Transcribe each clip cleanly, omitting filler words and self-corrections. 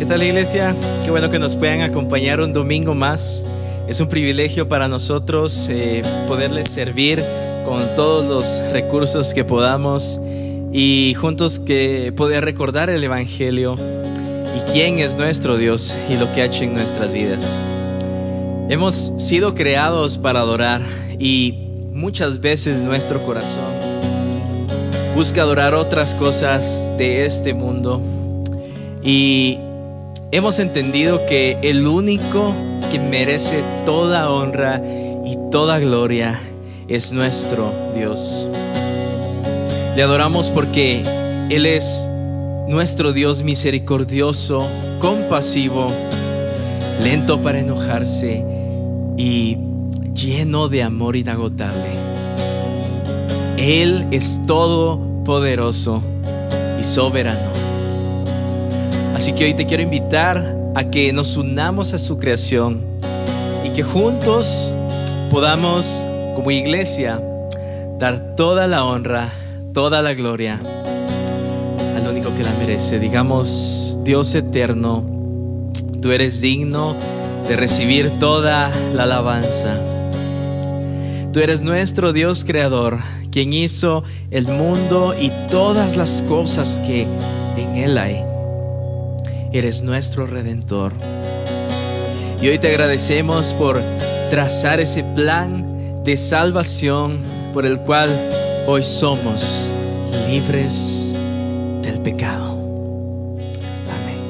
¿Qué tal, iglesia? Qué bueno que nos puedan acompañar un domingo más. Es un privilegio para nosotros poderles servir con todos los recursos que podamos y juntos que poder recordar el Evangelio y quién es nuestro Dios y lo que ha hecho en nuestras vidas. Hemos sido creados para adorar y muchas veces nuestro corazón busca adorar otras cosas de este mundo, y hemos entendido que el único que merece toda honra y toda gloria es nuestro Dios. Le adoramos porque Él es nuestro Dios misericordioso, compasivo, lento para enojarse y lleno de amor inagotable. Él es todopoderoso y soberano. Así que hoy te quiero invitar a que nos unamos a su creación y que juntos podamos, como iglesia, dar toda la honra, toda la gloria al único que la merece. Digamos: Dios eterno, tú eres digno de recibir toda la alabanza. Tú eres nuestro Dios creador, quien hizo el mundo y todas las cosas que en él hay. Eres nuestro Redentor. Y hoy te agradecemos por trazar ese plan de salvación por el cual hoy somos libres del pecado. Amén.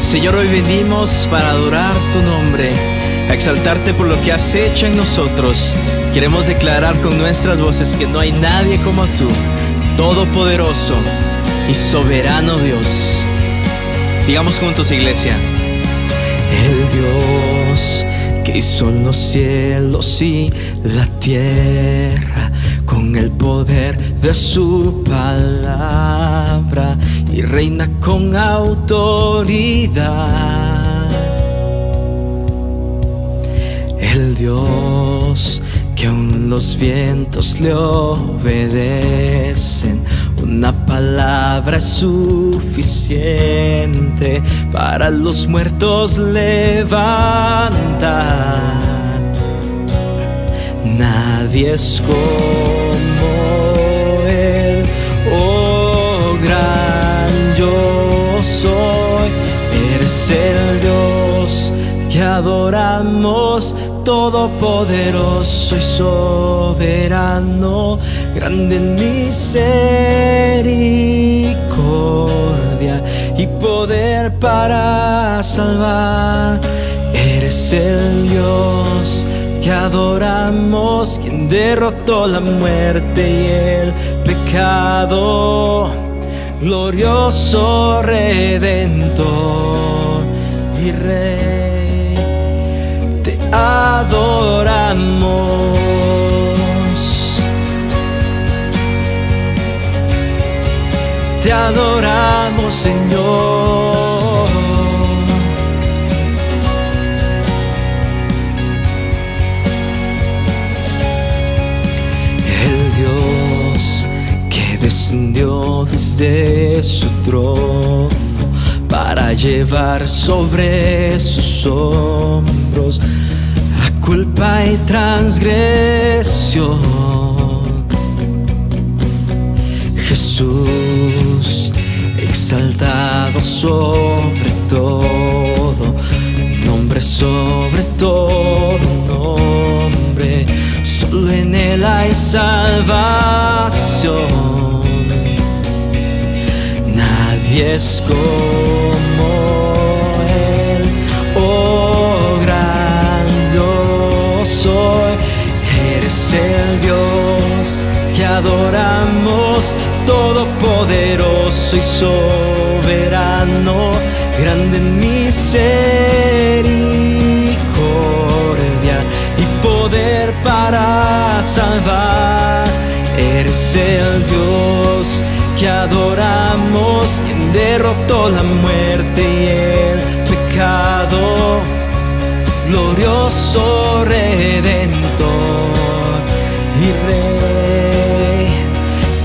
Señor, hoy venimos para adorar tu nombre, a exaltarte por lo que has hecho en nosotros. Queremos declarar con nuestras voces que no hay nadie como tú, todopoderoso y soberano Dios. Digamos juntos, iglesia: el Dios que hizo los cielos y la tierra con el poder de su palabra y reina con autoridad. El Dios que aun los vientos le obedecen, una palabra es suficiente para los muertos levantar. Nadie es como Él, oh gran yo soy. Eres el Dios que adoramos, todopoderoso y soberano, grande en misericordia y poder para salvar. Eres el Dios que adoramos, quien derrotó la muerte y el pecado, glorioso Redentor y Rey. Te adoramos, te adoramos, Señor. Descendió desde su trono para llevar sobre sus hombros la culpa y transgresión. Jesús, exaltado sobre todo nombre, sobre todo nombre, solo en Él hay salvación. Nadie es como Él, oh gran yo soy. Eres el Dios que adoramos, todopoderoso y soberano, grande en misericordia poder para salvar. Eres el Dios que adoramos, quien derrotó la muerte y el pecado. Glorioso Redentor y Rey,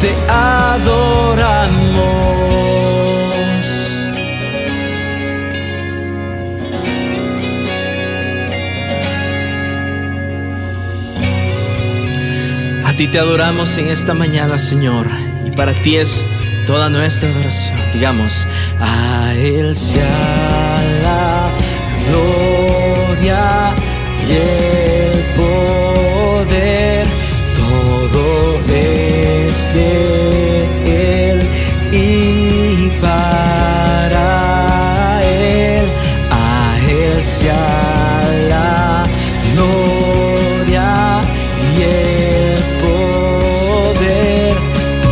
te adoramos. A ti te adoramos en esta mañana, Señor, y para ti es toda nuestra adoración. Digamos: a Él sea la gloria y el poder, todo es de Él y para Él. A Él sea la gloria y el poder,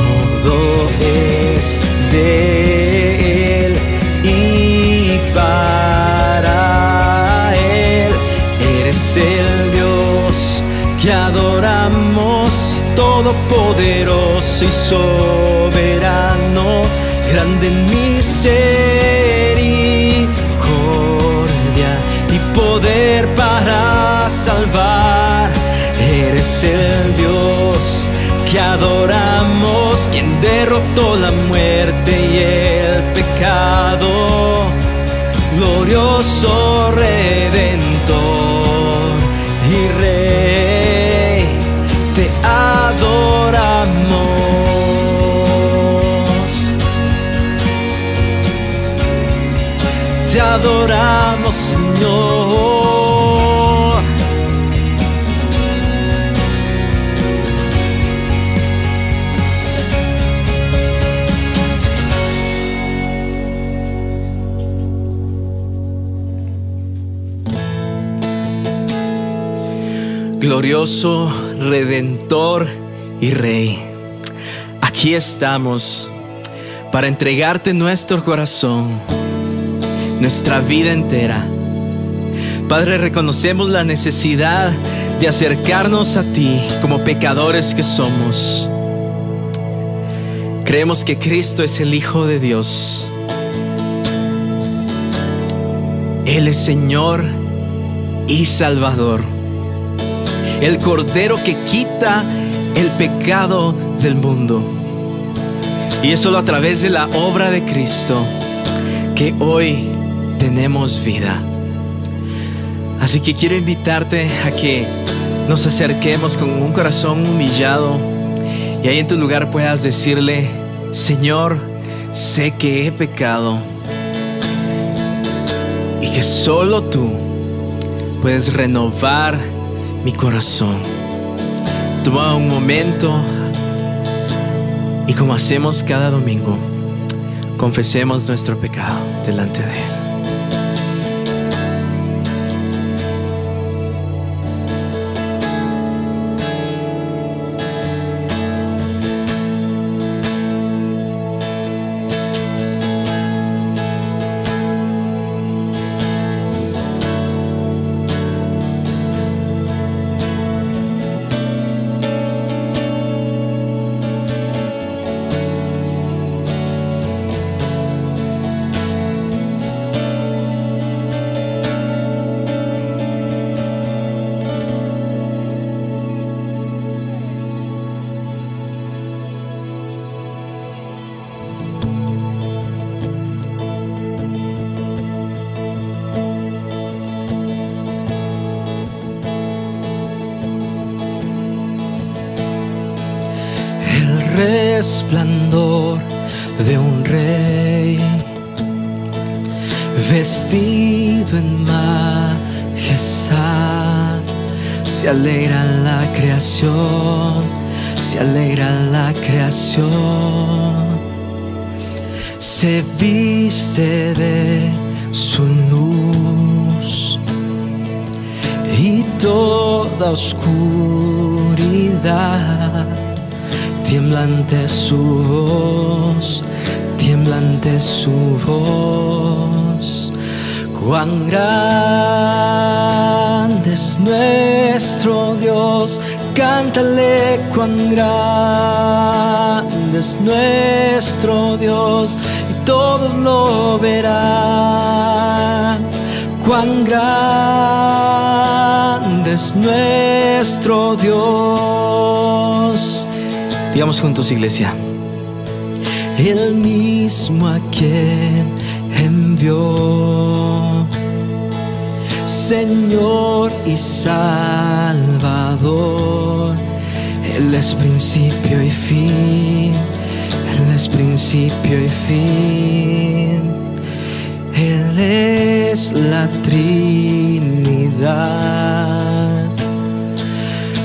todo es de Él y para Él. Eres el Dios que adoramos, todopoderoso y soberano, grande en misericordia y poder para salvar. Eres el Dios que adoramos, quien derrotó la muerte y el pecado. Glorioso Redentor y Rey, te adoramos. Te adoramos, Señor. Glorioso Redentor y Rey, aquí estamos para entregarte nuestro corazón, nuestra vida entera. Padre, reconocemos la necesidad de acercarnos a ti como pecadores que somos. Creemos que Cristo es el Hijo de Dios. Él es Señor y Salvador, el Cordero que quita el pecado del mundo. Y es solo a través de la obra de Cristo que hoy tenemos vida. Así que quiero invitarte a que nos acerquemos con un corazón humillado y ahí en tu lugar puedas decirle: Señor, sé que he pecado y que solo tú puedes renovar mi corazón. Toma un momento y, como hacemos cada domingo, confesemos nuestro pecado delante de Él. Resplandor de un rey, vestido en majestad. Se alegra la creación, se alegra la creación. Se viste de su luz y toda oscuridad tiembla ante su voz, tiembla ante su voz. Cuán grande es nuestro Dios, cántale cuán grande es nuestro Dios, y todos lo verán. Cuán grande es nuestro Dios. Digamos juntos, iglesia. El mismo a quien envió, Señor y Salvador. Él es principio y fin, Él es principio y fin. Él es la Trinidad,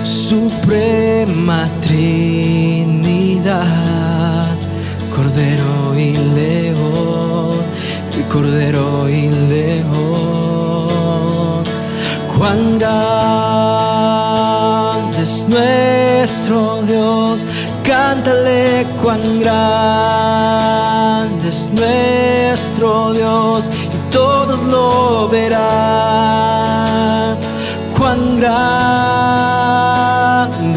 suprema Trinidad, Cordero y León, Cordero y León. Cuán grande es nuestro Dios, cántale cuán grande es nuestro Dios, y todos lo verán. Cuán grande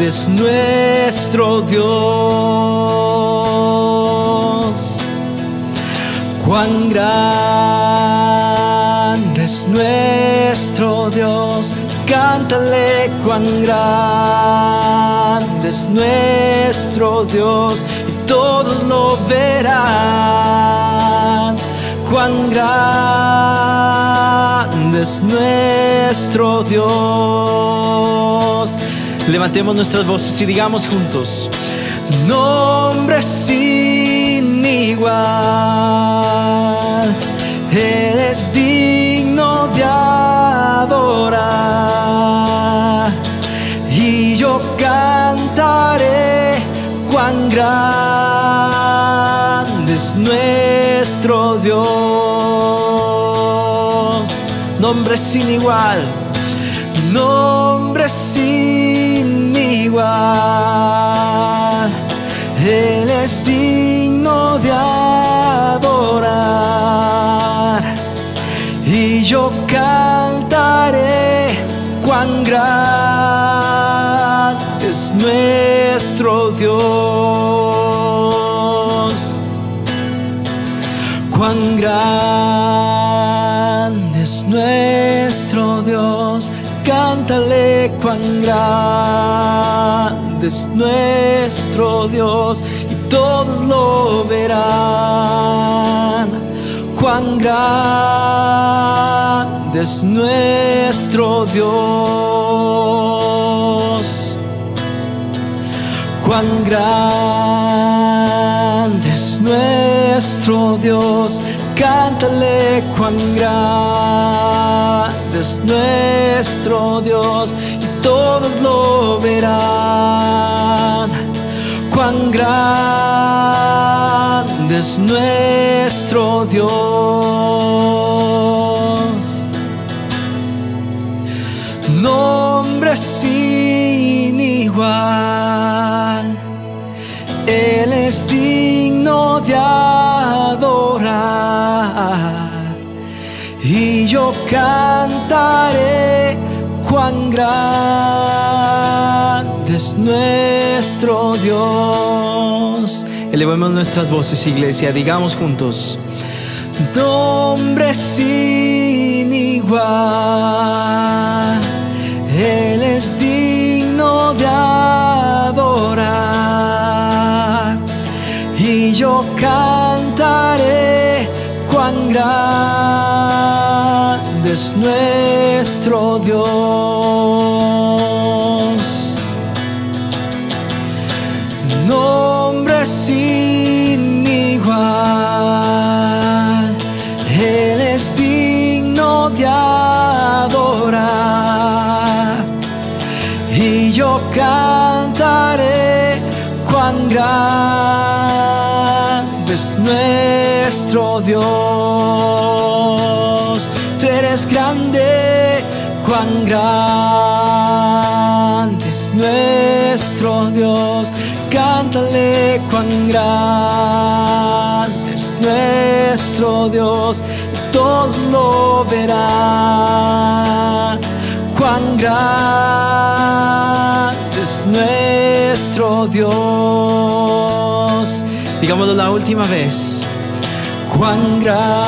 es nuestro Dios, cuán grande es nuestro Dios, cántale cuán grande es nuestro Dios, y todos lo verán. Cuán grande es nuestro Dios. Levantemos nuestras voces y digamos juntos: nombre sin igual, Él es digno de adorar, y yo cantaré cuán grande es nuestro Dios. Nombre sin igual, nombre sin igual, Él es digno de adorar, y yo cantaré cuán grande es nuestro Dios. Cuán grande es nuestro Dios, cántale cuán grande es nuestro Dios, y todos lo verán. Cuán grande es nuestro Dios, cuán grande es nuestro Dios, cántale cuán grande es nuestro Dios, y todos lo verán. Cuán grande es nuestro Dios. Nombre sin igual, Él es digno de adorar, y yo cantaré cuán grande es nuestro Dios. Elevemos nuestras voces, iglesia, digamos juntos: nombre sin igual, Él es digno de adorar, y yo cantaré cuán grande es nuestro Dios. Nombre sin igual, Él es digno de adorar, y yo cantaré cuán grande es nuestro Dios. Tú eres grande, cuán grande es nuestro Dios, cántale cuán grande es nuestro Dios, y todos lo verán. cuán grande es nuestro Dios. Digámoslo la última vez. Cuán grande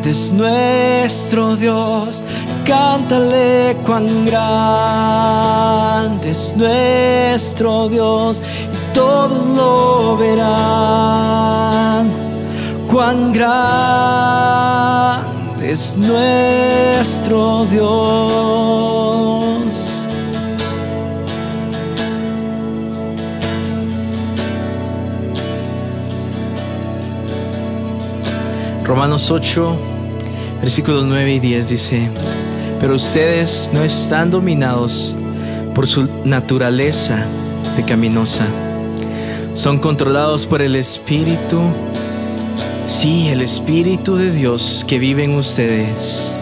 es nuestro Dios. Cántale, cuán grande es nuestro Dios, y todos lo verán. Cuán grande es nuestro Dios. Romanos 8, versículos 9 y 10 dice: pero ustedes no están dominados por su naturaleza pecaminosa. Son controlados por el Espíritu. Sí, el Espíritu de Dios que vive en ustedes.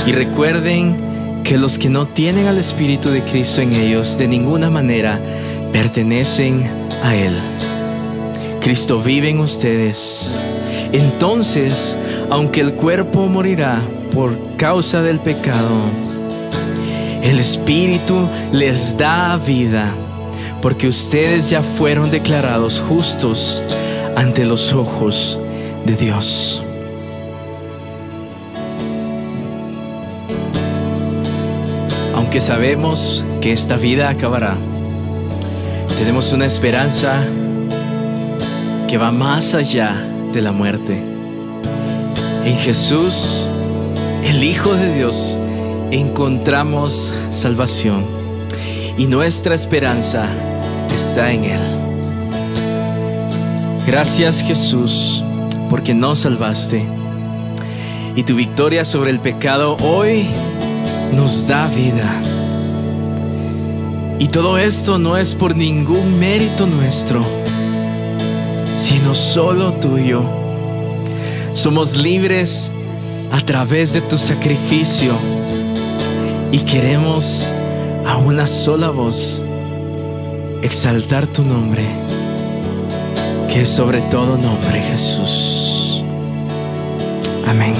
Y recuerden que los que no tienen al Espíritu de Cristo en ellos, de ninguna manera pertenecen a Él. Cristo vive en ustedes. Entonces, aunque el cuerpo morirá por causa del pecado, el Espíritu les da vida, porque ustedes ya fueron declarados justos ante los ojos de Dios. Aunque sabemos que esta vida acabará, tenemos una esperanza que va más allá de la muerte. En Jesús, el Hijo de Dios, encontramos salvación, y nuestra esperanza está en Él. Gracias, Jesús, porque nos salvaste, y tu victoria sobre el pecado hoy nos da vida. Y todo esto no es por ningún mérito nuestro, sino solo tuyo. Somos libres a través de tu sacrificio, y queremos a una sola voz exaltar tu nombre, que es sobre todo nombre, Jesús. Amén.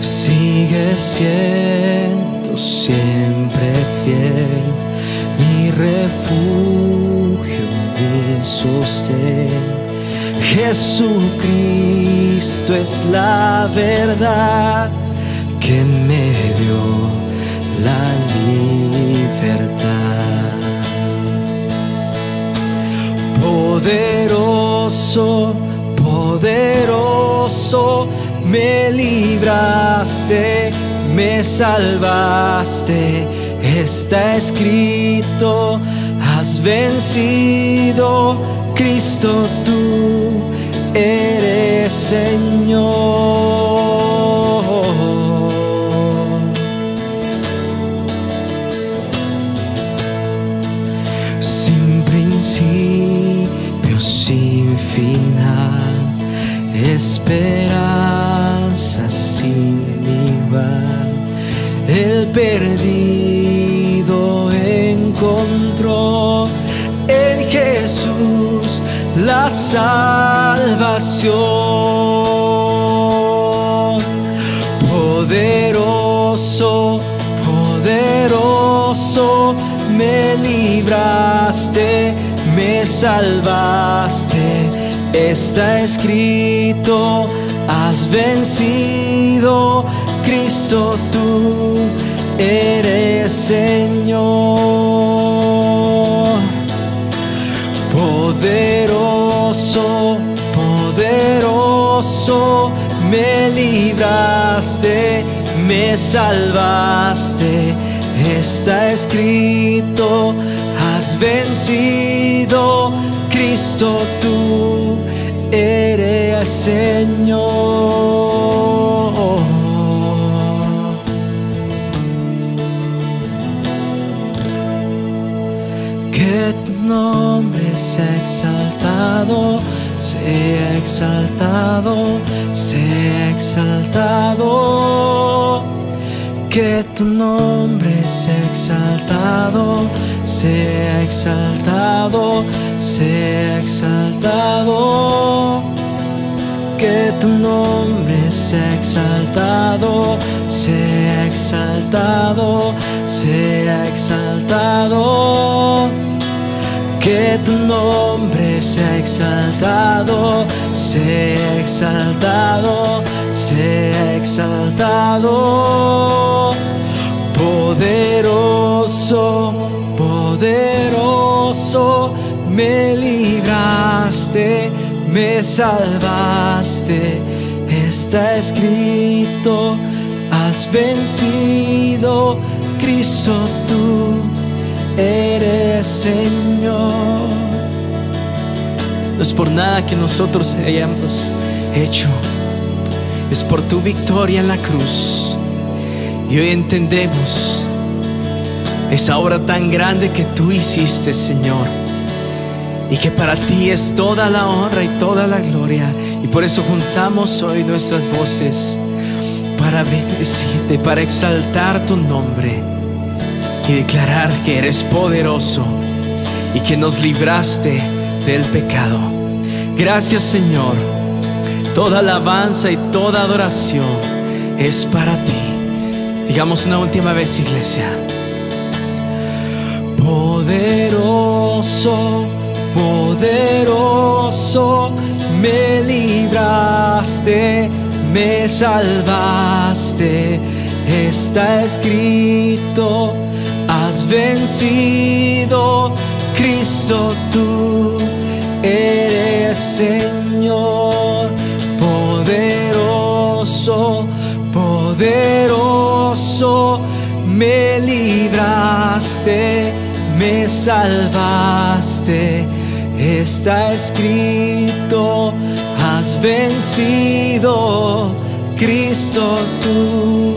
Sigue siendo siempre fiel, mi refugio, mi sostén. Jesucristo es la verdad que me dio la libertad. Poderoso, poderoso, me libraste, me salvaste. Está escrito, has vencido, Cristo, tú eres Señor. Sin principio, sin final, esperanza sin igual. El perdido encontró en Jesús la salvación. Poderoso, poderoso, me libraste, me salvaste. Está escrito, has vencido, Cristo, tú eres Señor. Poderoso, poderoso, me libraste, me salvaste. está escrito, has vencido, Cristo tú eres Señor. Que tu nombre sea exaltado, sea exaltado, sea exaltado. Que tu nombre sea exaltado, sea exaltado, sea exaltado. Que tu nombre sea exaltado, sea exaltado, sea exaltado. Que tu nombre sea exaltado, sea exaltado, sea exaltado. Poderoso, poderoso, me libraste, me salvaste. Está escrito, has vencido, Cristo tú eres Señor. No es por nada que nosotros hayamos hecho, es por tu victoria en la cruz. Y hoy entendemos esa obra tan grande que tú hiciste, Señor, y que para ti es toda la honra y toda la gloria. Y por eso juntamos hoy nuestras voces para bendecirte, para exaltar tu nombre y declarar que eres poderoso y que nos libraste del pecado. Gracias, Señor. Toda alabanza y toda adoración es para ti. Digamos una última vez, iglesia. Poderoso, poderoso, me libraste, me salvaste. Está escrito, has vencido, Cristo tú eres Señor. Poderoso, poderoso, me libraste, me salvaste. Está escrito, has vencido, Cristo tú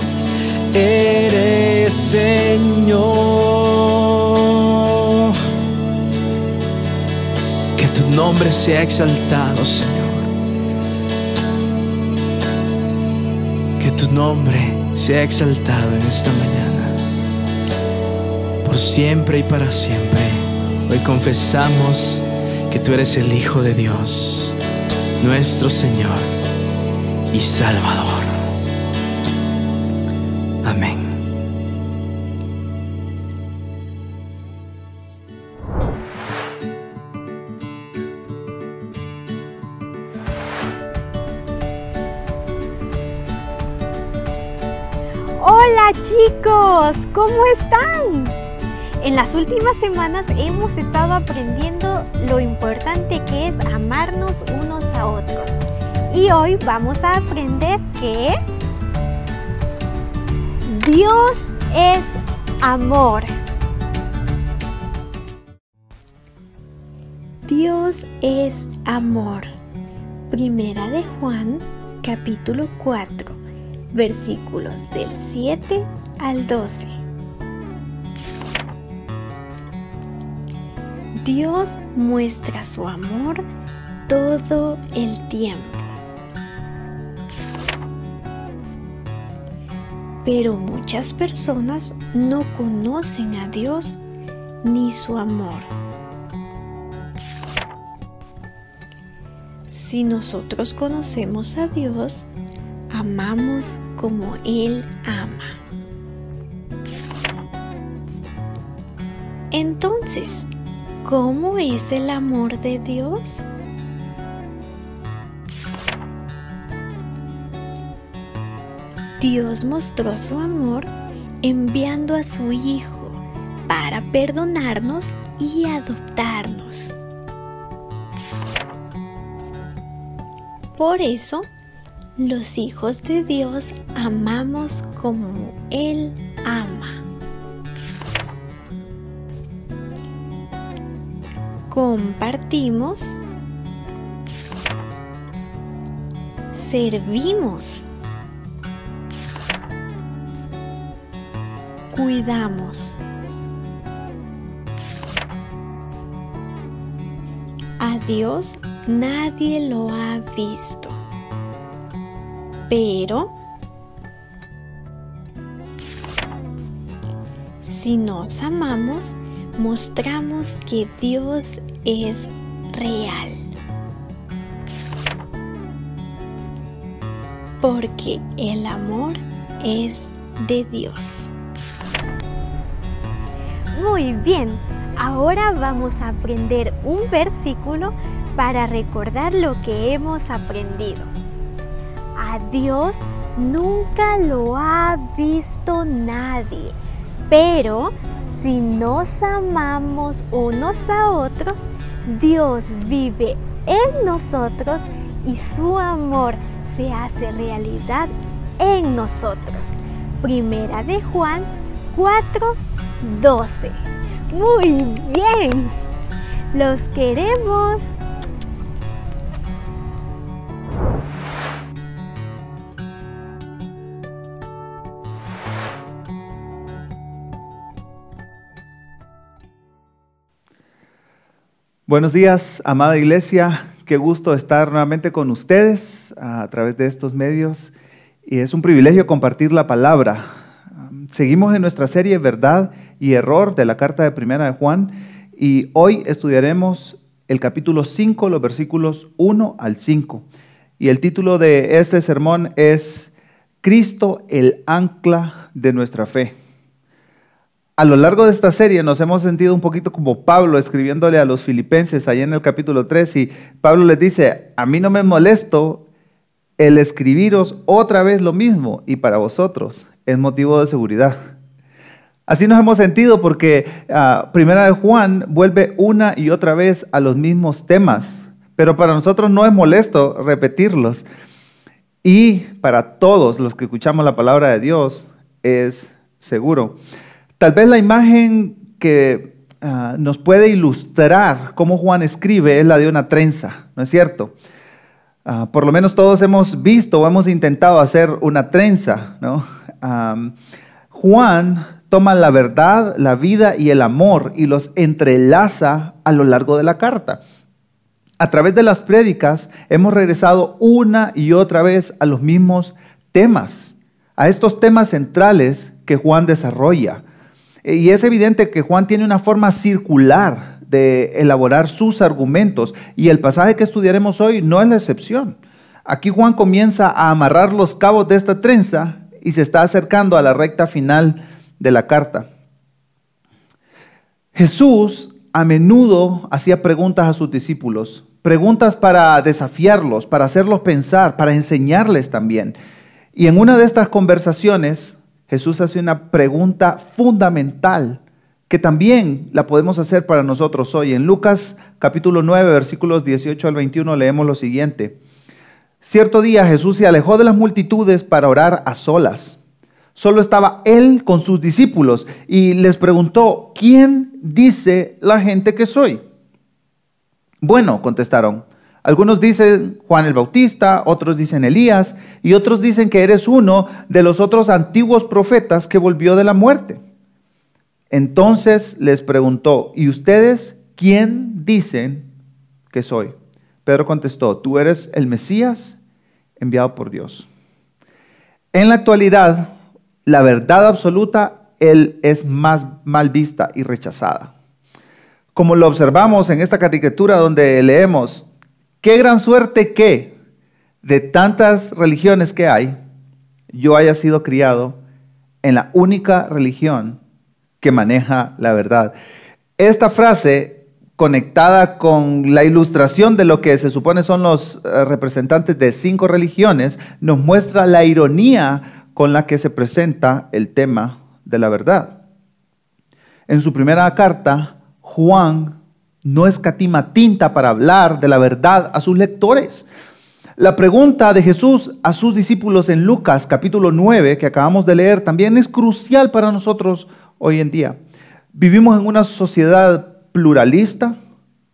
eres Señor. Que tu nombre sea exaltado, Señor. Que tu nombre sea exaltado en esta mañana, por siempre y para siempre. Hoy confesamos que tú eres el Hijo de Dios, nuestro Señor y Salvador. Amén. Hola chicos, ¿cómo están? En las últimas semanas hemos estado aprendiendo lo importante que es amarnos unos a otros. Y hoy vamos a aprender que Dios es amor. Dios es amor. Primera de Juan, capítulo 4, versículos del 7 al 12. Dios muestra su amor todo el tiempo. Pero muchas personas no conocen a Dios ni su amor. Si nosotros conocemos a Dios, amamos como Él ama. Entonces, ¿cómo es el amor de Dios? Dios mostró su amor enviando a su Hijo para perdonarnos y adoptarnos. Por eso, los hijos de Dios amamos como Él ama. compartimos, servimos, cuidamos. A Dios nadie lo ha visto, pero si nos amamos, mostramos que Dios es real. Porque el amor es de Dios. Muy bien, ahora vamos a aprender un versículo para recordar lo que hemos aprendido. A Dios nunca lo ha visto nadie, pero si nos amamos unos a otros, Dios vive en nosotros y su amor se hace realidad en nosotros. Primera de Juan 4:12. Muy bien, los queremos. Buenos días, amada iglesia. Qué gusto estar nuevamente con ustedes a través de estos medios. Y es un privilegio compartir la palabra. Seguimos en nuestra serie Verdad y Error de la carta de Primera de Juan. Y hoy estudiaremos el capítulo 5, los versículos 1 al 5. Y el título de este sermón es Cristo, el ancla de nuestra fe. A lo largo de esta serie nos hemos sentido un poquito como Pablo escribiéndole a los filipenses allá en el capítulo 3, y Pablo les dice: a mí no me molesto el escribiros otra vez lo mismo, y para vosotros es motivo de seguridad. Así nos hemos sentido porque Primera de Juan vuelve una y otra vez a los mismos temas, pero para nosotros no es molesto repetirlos, y para todos los que escuchamos la palabra de Dios es seguro. Tal vez la imagen que nos puede ilustrar cómo Juan escribe es la de una trenza, ¿no es cierto? Por lo menos todos hemos visto o hemos intentado hacer una trenza, ¿no? Juan toma la verdad, la vida y el amor y los entrelaza a lo largo de la carta. A través de las prédicas hemos regresado una y otra vez a los mismos temas, a estos temas centrales que Juan desarrolla. Y es evidente que Juan tiene una forma circular de elaborar sus argumentos, y el pasaje que estudiaremos hoy no es la excepción. Aquí Juan comienza a amarrar los cabos de esta trenza y se está acercando a la recta final de la carta. Jesús a menudo hacía preguntas a sus discípulos, preguntas para desafiarlos, para hacerlos pensar, para enseñarles también. Y en una de estas conversaciones, Jesús hace una pregunta fundamental que también la podemos hacer para nosotros hoy. En Lucas capítulo 9, versículos 18 al 21 leemos lo siguiente. Cierto día Jesús se alejó de las multitudes para orar a solas. Solo estaba él con sus discípulos y les preguntó: ¿quién dice la gente que soy? Bueno, contestaron. Algunos dicen Juan el Bautista, otros dicen Elías, y otros dicen que eres uno de los otros antiguos profetas que volvió de la muerte. Entonces les preguntó: ¿y ustedes quién dicen que soy? Pedro contestó: tú eres el Mesías enviado por Dios. En la actualidad, la verdad absoluta es más mal vista y rechazada. Como lo observamos en esta caricatura donde leemos: qué gran suerte que de tantas religiones que hay, yo haya sido criado en la única religión que maneja la verdad. Esta frase, conectada con la ilustración de lo que se supone son los representantes de 5 religiones, nos muestra la ironía con la que se presenta el tema de la verdad. En su primera carta, Juan no escatima tinta para hablar de la verdad a sus lectores. La pregunta de Jesús a sus discípulos en Lucas capítulo 9, que acabamos de leer, también es crucial para nosotros hoy en día. Vivimos en una sociedad pluralista,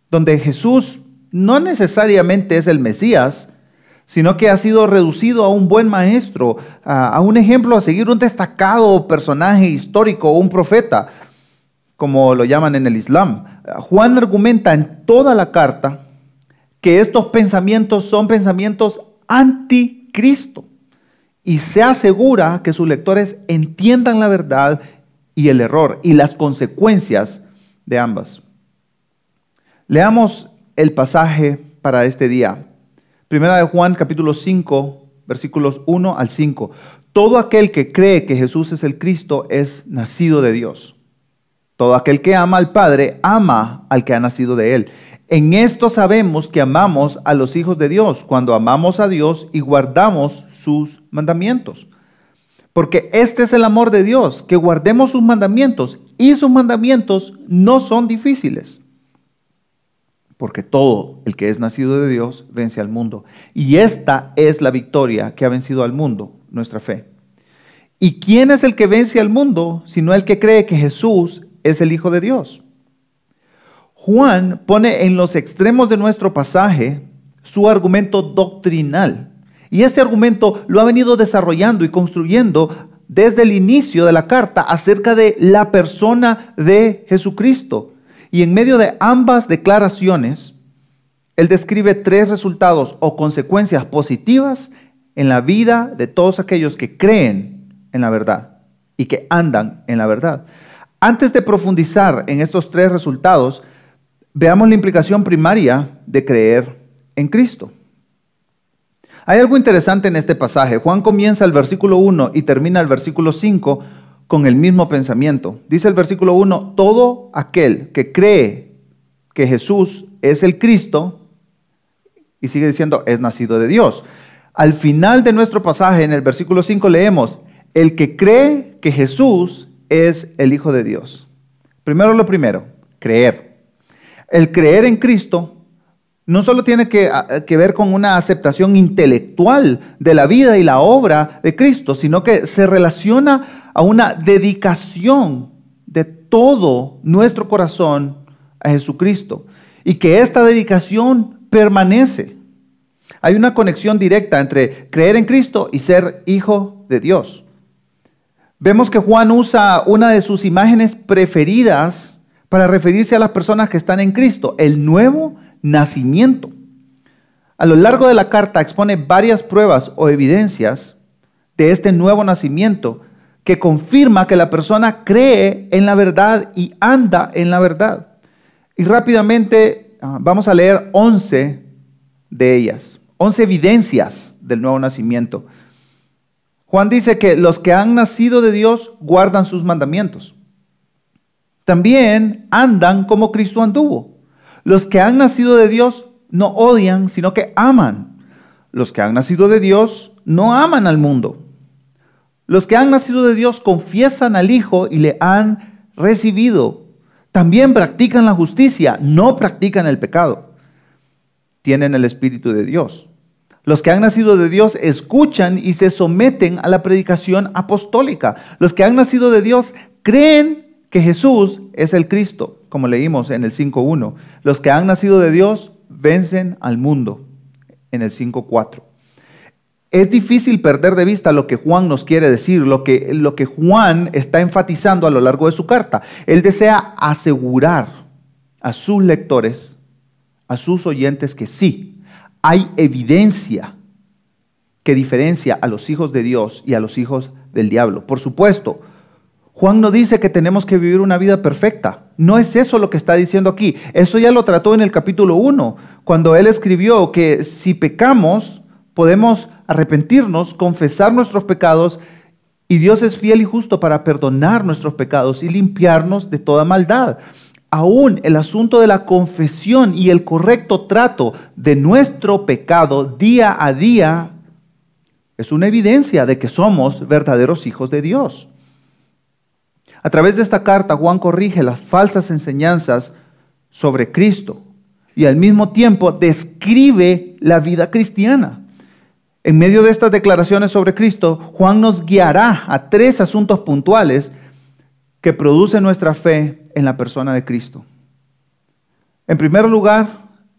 donde Jesús no necesariamente es el Mesías, sino que ha sido reducido a un buen maestro, a un ejemplo a seguir, un destacado personaje histórico o un profeta, como lo llaman en el Islam. Juan argumenta en toda la carta que estos pensamientos son pensamientos anticristo y se asegura que sus lectores entiendan la verdad y el error y las consecuencias de ambas. Leamos el pasaje para este día. Primera de Juan, capítulo 5, versículos 1 al 5. Todo aquel que cree que Jesús es el Cristo es nacido de Dios. Todo aquel que ama al Padre ama al que ha nacido de Él. En esto sabemos que amamos a los hijos de Dios, cuando amamos a Dios y guardamos sus mandamientos. Porque este es el amor de Dios, que guardemos sus mandamientos, y sus mandamientos no son difíciles. Porque todo el que es nacido de Dios vence al mundo. Y esta es la victoria que ha vencido al mundo, nuestra fe. ¿Y quién es el que vence al mundo, sino el que cree que Jesús es el Hijo de Dios? Juan pone en los extremos de nuestro pasaje su argumento doctrinal. Y este argumento lo ha venido desarrollando y construyendo desde el inicio de la carta acerca de la persona de Jesucristo. Y en medio de ambas declaraciones, él describe 3 resultados o consecuencias positivas en la vida de todos aquellos que creen en la verdad y que andan en la verdad. Antes de profundizar en estos 3 resultados, veamos la implicación primaria de creer en Cristo. Hay algo interesante en este pasaje. Juan comienza el versículo 1 y termina el versículo 5 con el mismo pensamiento. Dice el versículo 1, todo aquel que cree que Jesús es el Cristo, y sigue diciendo, es nacido de Dios. Al final de nuestro pasaje, en el versículo 5, leemos, el que cree que Jesús es el Hijo de Dios. Primero lo primero, creer. El creer en Cristo no solo tiene que ver con una aceptación intelectual de la vida y la obra de Cristo, sino que se relaciona a una dedicación de todo nuestro corazón a Jesucristo y que esta dedicación permanece. Hay una conexión directa entre creer en Cristo y ser hijo de Dios. Vemos que Juan usa una de sus imágenes preferidas para referirse a las personas que están en Cristo, el nuevo nacimiento. A lo largo de la carta expone varias pruebas o evidencias de este nuevo nacimiento que confirma que la persona cree en la verdad y anda en la verdad. Y rápidamente vamos a leer 11 de ellas, 11 evidencias del nuevo nacimiento. Juan dice que los que han nacido de Dios guardan sus mandamientos. También andan como Cristo anduvo. Los que han nacido de Dios no odian, sino que aman. Los que han nacido de Dios no aman al mundo. Los que han nacido de Dios confiesan al Hijo y le han recibido. También practican la justicia, no practican el pecado. Tienen el Espíritu de Dios. Los que han nacido de Dios escuchan y se someten a la predicación apostólica. Los que han nacido de Dios creen que Jesús es el Cristo, como leímos en el 5.1. Los que han nacido de Dios vencen al mundo, en el 5.4. Es difícil perder de vista lo que Juan nos quiere decir, lo que Juan está enfatizando a lo largo de su carta. Él desea asegurar a sus lectores, a sus oyentes, que sí, hay evidencia que diferencia a los hijos de Dios y a los hijos del diablo. Por supuesto, Juan no dice que tenemos que vivir una vida perfecta. No es eso lo que está diciendo aquí. Eso ya lo trató en el capítulo 1, cuando él escribió que si pecamos, podemos arrepentirnos, confesar nuestros pecados, y Dios es fiel y justo para perdonar nuestros pecados y limpiarnos de toda maldad. Aún el asunto de la confesión y el correcto trato de nuestro pecado día a día es una evidencia de que somos verdaderos hijos de Dios. A través de esta carta, Juan corrige las falsas enseñanzas sobre Cristo y al mismo tiempo describe la vida cristiana. En medio de estas declaraciones sobre Cristo, Juan nos guiará a 3 asuntos puntuales que producen nuestra fe en la persona de Cristo. En primer lugar,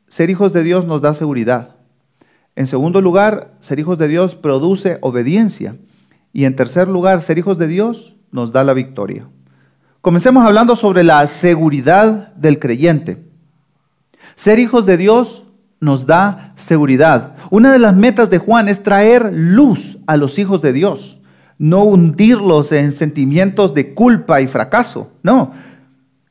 ser hijos de Dios nos da seguridad. En segundo lugar, ser hijos de Dios produce obediencia. Y en tercer lugar, ser hijos de Dios nos da la victoria. Comencemos hablando sobre la seguridad del creyente. Ser hijos de Dios nos da seguridad. Una de las metas de Juan es traer luz a los hijos de Dios, no hundirlos en sentimientos de culpa y fracaso. No.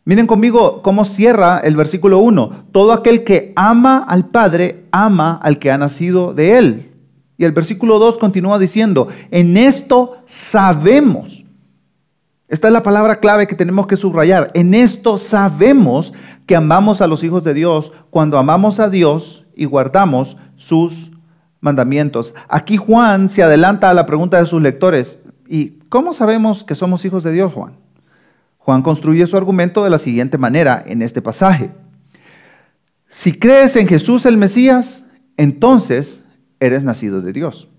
Miren conmigo cómo cierra el versículo 1. Todo aquel que ama al Padre, ama al que ha nacido de Él. Y el versículo 2 continúa diciendo, en esto sabemos. Esta es la palabra clave que tenemos que subrayar. En esto sabemos que amamos a los hijos de Dios cuando amamos a Dios y guardamos sus mandamientos. Aquí Juan se adelanta a la pregunta de sus lectores. ¿Y cómo sabemos que somos hijos de Dios, Juan? Juan construye su argumento de la siguiente manera en este pasaje. Si crees en Jesús el Mesías, entonces eres nacido de Dios.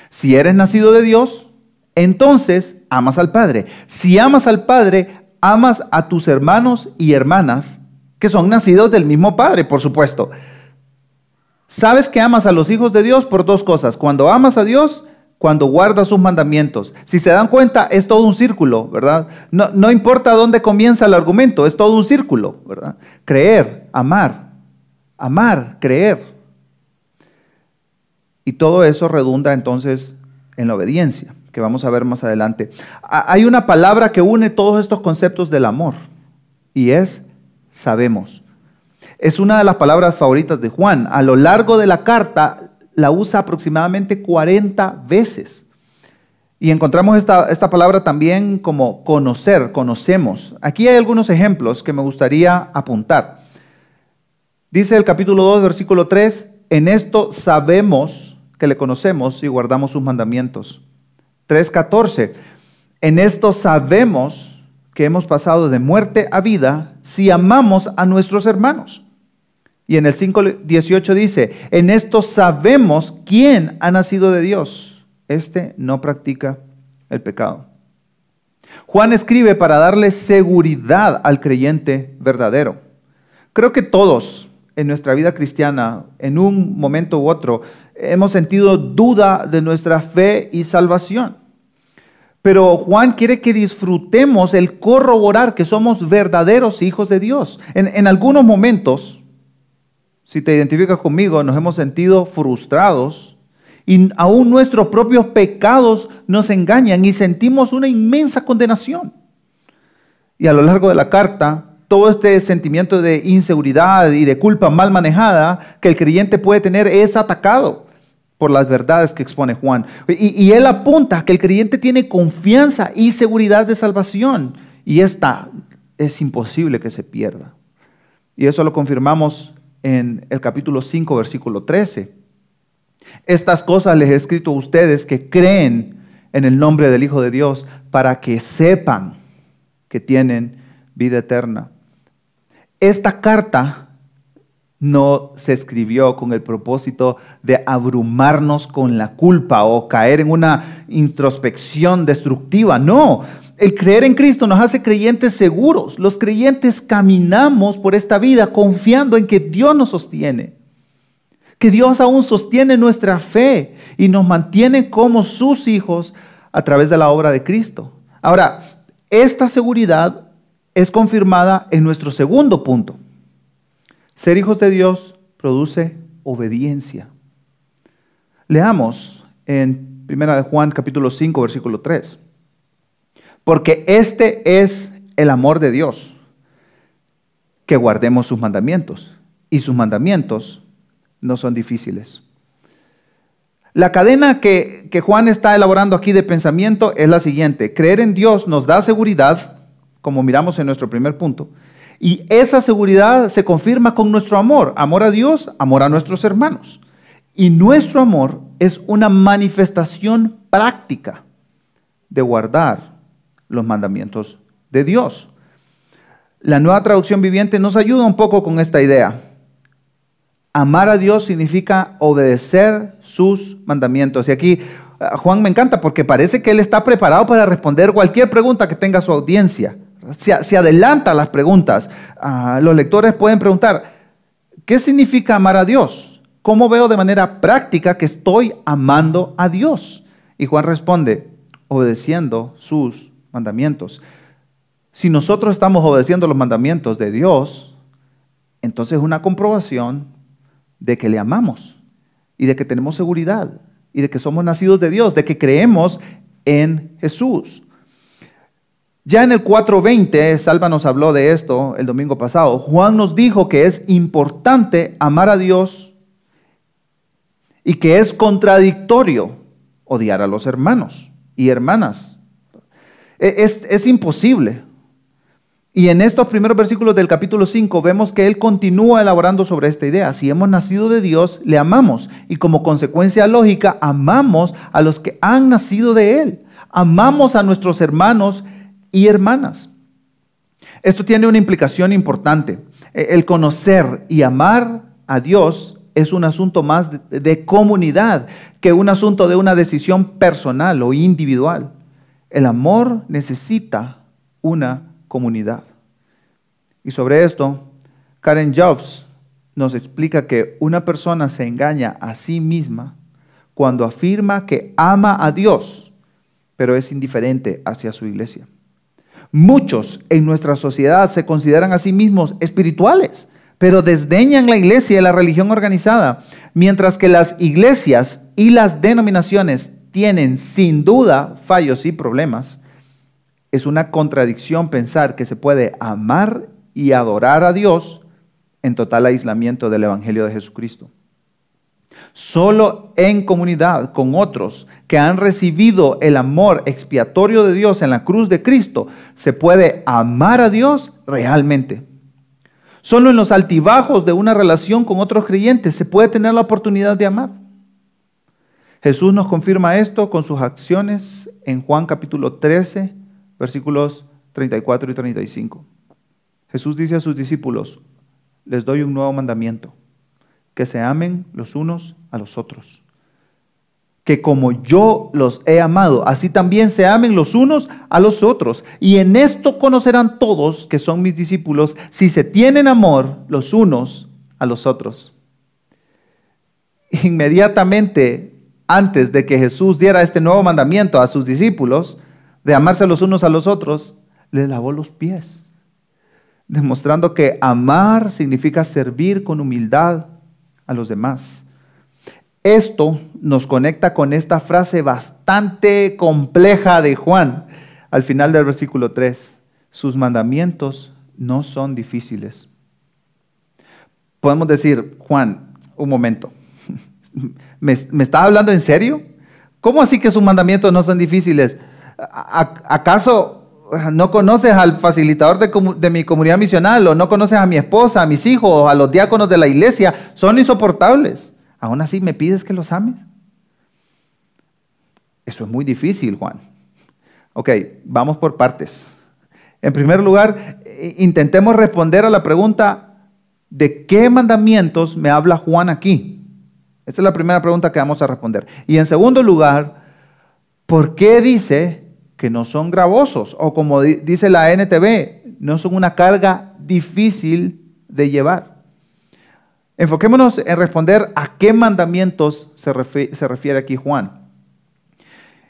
Si eres nacido de Dios, entonces amas al Padre. Si amas al Padre, amas a tus hermanos y hermanas que son nacidos del mismo Padre, por supuesto. Sabes que amas a los hijos de Dios por dos cosas. Cuando amas a Dios, cuando guardas sus mandamientos. Si se dan cuenta, es todo un círculo, ¿verdad? No importa dónde comienza el argumento, es todo un círculo, ¿verdad? Creer, amar, creer. Y todo eso redunda entonces en la obediencia, que vamos a ver más adelante. Hay una palabra que une todos estos conceptos del amor, y es sabemos. Es una de las palabras favoritas de Juan. A lo largo de la carta la usa aproximadamente 40 veces. Y encontramos esta palabra también como conocer, conocemos. Aquí hay algunos ejemplos que me gustaría apuntar. Dice el capítulo 2, versículo 3, en esto sabemos que le conocemos y guardamos sus mandamientos. 3:14, en esto sabemos que hemos pasado de muerte a vida si amamos a nuestros hermanos. Y en el 5:18 dice, en esto sabemos quién ha nacido de Dios. Este no practica el pecado. Juan escribe para darle seguridad al creyente verdadero. Creo que todos en nuestra vida cristiana, en un momento u otro, hemos sentido duda de nuestra fe y salvación. Pero Juan quiere que disfrutemos el corroborar que somos verdaderos hijos de Dios. En algunos momentos, si te identificas conmigo, nos hemos sentido frustrados y aún nuestros propios pecados nos engañan y sentimos una inmensa condenación. Y a lo largo de la carta, todo este sentimiento de inseguridad y de culpa mal manejada que el creyente puede tener es atacado por las verdades que expone Juan. Y él apunta que el creyente tiene confianza y seguridad de salvación. Y esta es imposible que se pierda. Y eso lo confirmamos en el capítulo 5, versículo 13. Estas cosas les he escrito a ustedes que creen en el nombre del Hijo de Dios para que sepan que tienen vida eterna. Esta carta no se escribió con el propósito de abrumarnos con la culpa o caer en una introspección destructiva. No, el creer en Cristo nos hace creyentes seguros. Los creyentes caminamos por esta vida confiando en que Dios nos sostiene, que Dios aún sostiene nuestra fe y nos mantiene como sus hijos a través de la obra de Cristo. Ahora, esta seguridad es confirmada en nuestro segundo punto. Ser hijos de Dios produce obediencia. Leamos en 1 de Juan capítulo 5 versículo 3. Porque este es el amor de Dios, que guardemos sus mandamientos. Y sus mandamientos no son difíciles. La cadena que Juan está elaborando aquí de pensamiento es la siguiente. Creer en Dios nos da seguridad, como miramos en nuestro primer punto. Y esa seguridad se confirma con nuestro amor. Amor a Dios, amor a nuestros hermanos. Y nuestro amor es una manifestación práctica de guardar los mandamientos de Dios. La Nueva Traducción Viviente nos ayuda un poco con esta idea. Amar a Dios significa obedecer sus mandamientos. Y aquí Juan me encanta porque parece que él está preparado para responder cualquier pregunta que tenga su audiencia. se adelanta a las preguntas. Los lectores pueden preguntar, ¿qué significa amar a Dios? ¿Cómo veo de manera práctica que estoy amando a Dios? Y Juan responde, obedeciendo sus mandamientos. Si nosotros estamos obedeciendo los mandamientos de Dios, entonces es una comprobación de que le amamos y de que tenemos seguridad y de que somos nacidos de Dios, de que creemos en Jesús. Ya en el 4:20, Salva nos habló de esto el domingo pasado. Juan nos dijo que es importante amar a Dios y que es contradictorio odiar a los hermanos y hermanas. Es imposible. Y en estos primeros versículos del capítulo 5 vemos que él continúa elaborando sobre esta idea. Si hemos nacido de Dios, le amamos. Y como consecuencia lógica, amamos a los que han nacido de él. Amamos a nuestros hermanos y hermanas. Esto tiene una implicación importante. El conocer y amar a Dios es un asunto más de comunidad que un asunto de una decisión personal o individual. El amor necesita una comunidad. Y sobre esto, Karen Jobs nos explica que una persona se engaña a sí misma cuando afirma que ama a Dios, pero es indiferente hacia su iglesia. Muchos en nuestra sociedad se consideran a sí mismos espirituales, pero desdeñan la iglesia y la religión organizada, mientras que las iglesias y las denominaciones tienen sin duda fallos y problemas. Es una contradicción pensar que se puede amar y adorar a Dios en total aislamiento del Evangelio de Jesucristo. Solo en comunidad con otros que han recibido el amor expiatorio de Dios en la cruz de Cristo se puede amar a Dios realmente. Solo en los altibajos de una relación con otros creyentes se puede tener la oportunidad de amar. Jesús nos confirma esto con sus acciones en Juan capítulo 13, versículos 34 y 35. Jesús dice a sus discípulos, les doy un nuevo mandamiento, que se amen los unos a los otros. Que como yo los he amado, así también se amen los unos a los otros. Y en esto conocerán todos que son mis discípulos, si se tienen amor los unos a los otros. Inmediatamente antes de que Jesús diera este nuevo mandamiento a sus discípulos, de amarse los unos a los otros, les lavó los pies, demostrando que amar significa servir con humildad a los demás. Esto nos conecta con esta frase bastante compleja de Juan, al final del versículo 3. Sus mandamientos no son difíciles. Podemos decir, Juan, un momento, ¿me estás hablando en serio? ¿Cómo así que sus mandamientos no son difíciles? ¿Acaso no conoces al facilitador de mi comunidad misional? ¿O no conoces a mi esposa, a mis hijos, a los diáconos de la iglesia? Son insoportables. ¿Aún así me pides que los ames? Eso es muy difícil, Juan. Ok, vamos por partes. En primer lugar, intentemos responder a la pregunta, ¿de qué mandamientos me habla Juan aquí? Esta es la primera pregunta que vamos a responder. Y en segundo lugar, ¿por qué dice que no son gravosos? O como dice la NTV, no son una carga difícil de llevar. Enfoquémonos en responder a qué mandamientos se refiere aquí Juan.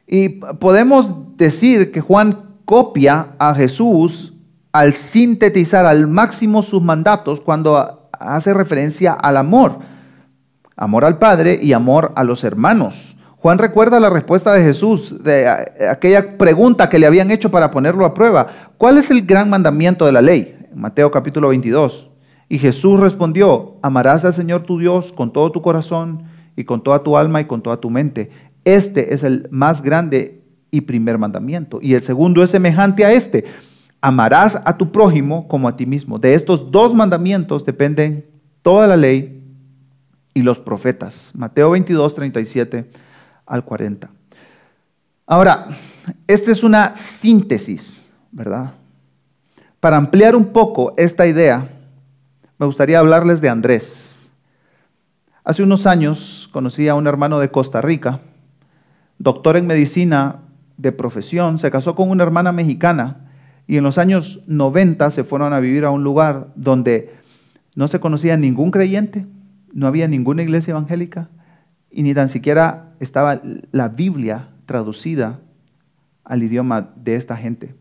Y podemos decir que Juan copia a Jesús al sintetizar al máximo sus mandatos cuando hace referencia al amor. Amor al Padre y amor a los hermanos. Juan recuerda la respuesta de Jesús, de aquella pregunta que le habían hecho para ponerlo a prueba. ¿Cuál es el gran mandamiento de la ley? En Mateo capítulo 22. Y Jesús respondió, amarás al Señor tu Dios con todo tu corazón y con toda tu alma y con toda tu mente. Este es el más grande y primer mandamiento. Y el segundo es semejante a este. Amarás a tu prójimo como a ti mismo. De estos dos mandamientos dependen toda la ley y los profetas. Mateo 22, 37 al 40. Ahora, esta es una síntesis, ¿verdad? Para ampliar un poco esta idea, me gustaría hablarles de Andrés. Hace unos años conocí a un hermano de Costa Rica, doctor en medicina de profesión, se casó con una hermana mexicana Y en los años 90 se fueron a vivir a un lugar donde no se conocía ningún creyente, no había ninguna iglesia evangélica y ni tan siquiera estaba la Biblia traducida al idioma de esta gente.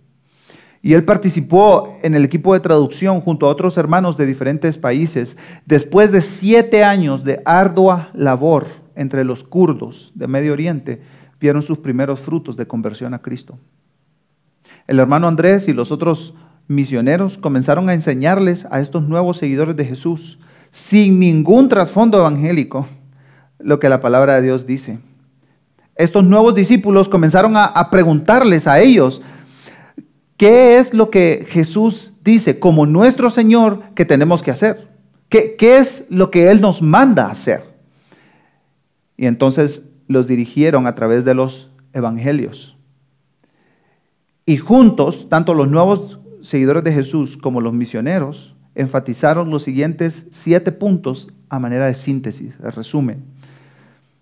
Y él participó en el equipo de traducción junto a otros hermanos de diferentes países. Después de 7 años de ardua labor entre los kurdos de Medio Oriente, vieron sus primeros frutos de conversión a Cristo. El hermano Andrés y los otros misioneros comenzaron a enseñarles a estos nuevos seguidores de Jesús, sin ningún trasfondo evangélico, lo que la palabra de Dios dice. Estos nuevos discípulos comenzaron a preguntarles a ellos, ¿qué es lo que Jesús dice como nuestro Señor que tenemos que hacer? ¿Qué es lo que Él nos manda hacer? Y entonces los dirigieron a través de los evangelios. Y juntos, tanto los nuevos seguidores de Jesús como los misioneros, enfatizaron los siguientes 7 puntos a manera de síntesis, de resumen.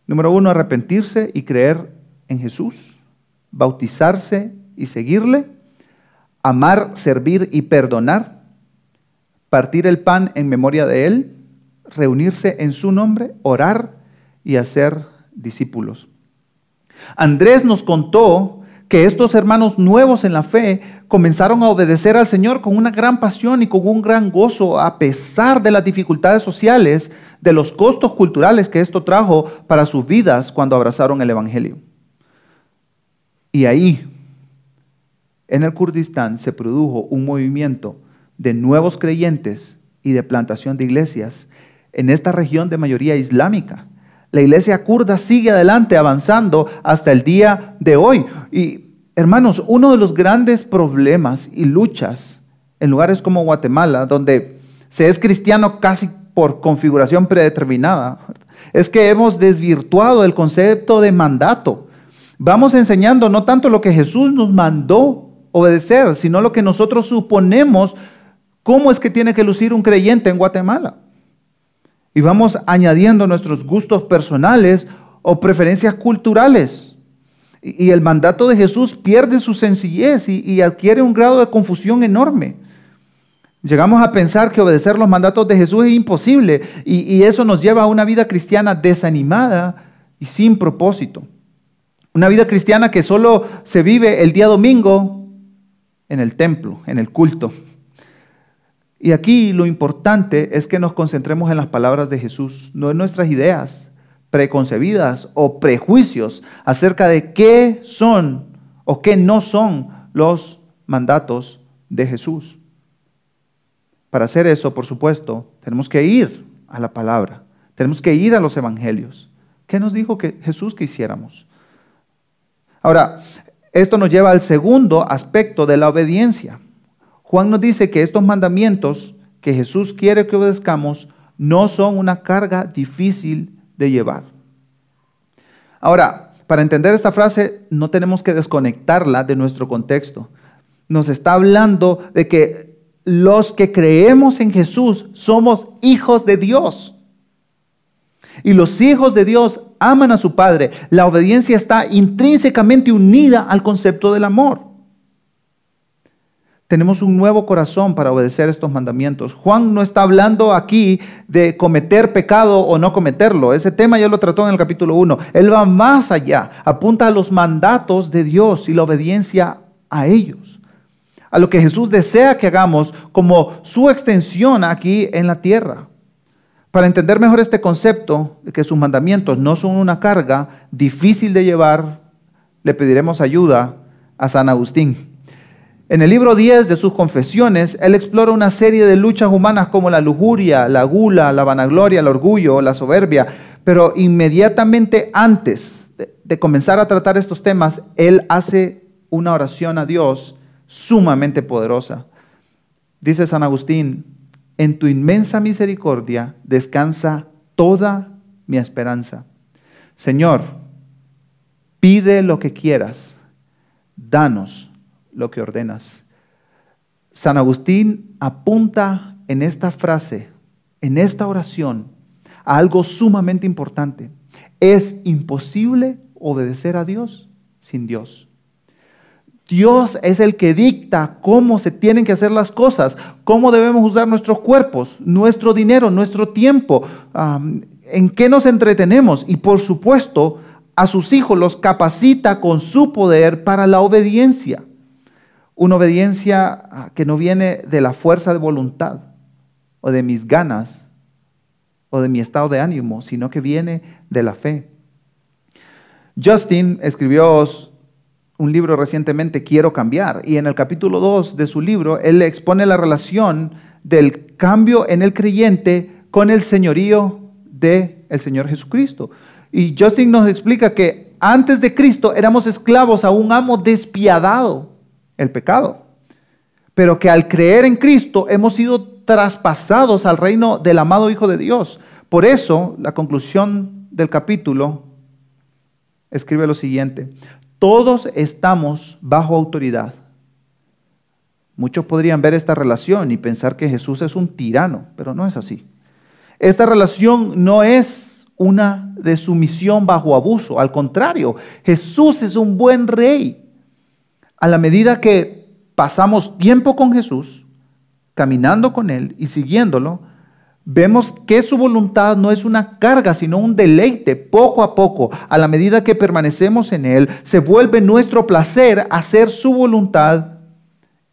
Número 1, arrepentirse y creer en Jesús, bautizarse y seguirle, amar, servir y perdonar, partir el pan en memoria de Él, reunirse en su nombre, orar y hacer discípulos. Andrés nos contó que estos hermanos nuevos en la fe comenzaron a obedecer al Señor con una gran pasión y con un gran gozo, a pesar de las dificultades sociales, de los costos culturales que esto trajo para sus vidas cuando abrazaron el Evangelio. Y ahí, en el Kurdistán, se produjo un movimiento de nuevos creyentes y de plantación de iglesias en esta región de mayoría islámica. La iglesia kurda sigue adelante, avanzando hasta el día de hoy. Y hermanos, uno de los grandes problemas y luchas en lugares como Guatemala, donde se es cristiano casi por configuración predeterminada, es que hemos desvirtuado el concepto de mandato. Vamos enseñando no tanto lo que Jesús nos mandó obedecer, sino lo que nosotros suponemos cómo es que tiene que lucir un creyente en Guatemala. Y vamos añadiendo nuestros gustos personales o preferencias culturales. Y el mandato de Jesús pierde su sencillez y adquiere un grado de confusión enorme. Llegamos a pensar que obedecer los mandatos de Jesús es imposible y eso nos lleva a una vida cristiana desanimada y sin propósito. Una vida cristiana que solo se vive el día domingo en el templo, en el culto. Y aquí lo importante es que nos concentremos en las palabras de Jesús, no en nuestras ideas preconcebidas o prejuicios acerca de qué son o qué no son los mandatos de Jesús. Para hacer eso, por supuesto, tenemos que ir a la palabra, tenemos que ir a los evangelios. ¿Qué nos dijo que Jesús que hiciéramos? Ahora, esto nos lleva al segundo aspecto de la obediencia. Juan nos dice que estos mandamientos que Jesús quiere que obedezcamos no son una carga difícil de llevar. Ahora, para entender esta frase no tenemos que desconectarla de nuestro contexto. Nos está hablando de que los que creemos en Jesús somos hijos de Dios. Y los hijos de Dios aman a su Padre. La obediencia está intrínsecamente unida al concepto del amor. Tenemos un nuevo corazón para obedecer estos mandamientos. Juan no está hablando aquí de cometer pecado o no cometerlo. Ese tema ya lo trató en el capítulo 1. Él va más allá, apunta a los mandatos de Dios y la obediencia a ellos. A lo que Jesús desea que hagamos como su extensión aquí en la tierra. Para entender mejor este concepto de que sus mandamientos no son una carga difícil de llevar, le pediremos ayuda a San Agustín. En el libro 10 de sus Confesiones, él explora una serie de luchas humanas como la lujuria, la gula, la vanagloria, el orgullo, la soberbia. Pero inmediatamente antes de comenzar a tratar estos temas, él hace una oración a Dios sumamente poderosa. Dice San Agustín, en tu inmensa misericordia descansa toda mi esperanza. Señor, pide lo que quieras, danos lo que ordenas. San Agustín apunta en esta frase, en esta oración, a algo sumamente importante. Es imposible obedecer a Dios sin Dios. Dios es el que dicta cómo se tienen que hacer las cosas, cómo debemos usar nuestros cuerpos, nuestro dinero, nuestro tiempo, en qué nos entretenemos. Y por supuesto, a sus hijos los capacita con su poder para la obediencia. Una obediencia que no viene de la fuerza de voluntad o de mis ganas o de mi estado de ánimo, sino que viene de la fe. Justin escribió un libro recientemente, Quiero cambiar, y en el capítulo 2 de su libro, él expone la relación del cambio en el creyente con el señorío del Señor Jesucristo. Y Justin nos explica que antes de Cristo éramos esclavos a un amo despiadado, el pecado, pero que al creer en Cristo hemos sido traspasados al reino del amado Hijo de Dios. Por eso, la conclusión del capítulo escribe lo siguiente: todos estamos bajo autoridad. Muchos podrían ver esta relación y pensar que Jesús es un tirano, pero no es así. Esta relación no es una de sumisión bajo abuso. Al contrario, Jesús es un buen rey. A la medida que pasamos tiempo con Jesús, caminando con Él y siguiéndolo, vemos que su voluntad no es una carga, sino un deleite. Poco a poco, a la medida que permanecemos en Él, se vuelve nuestro placer hacer su voluntad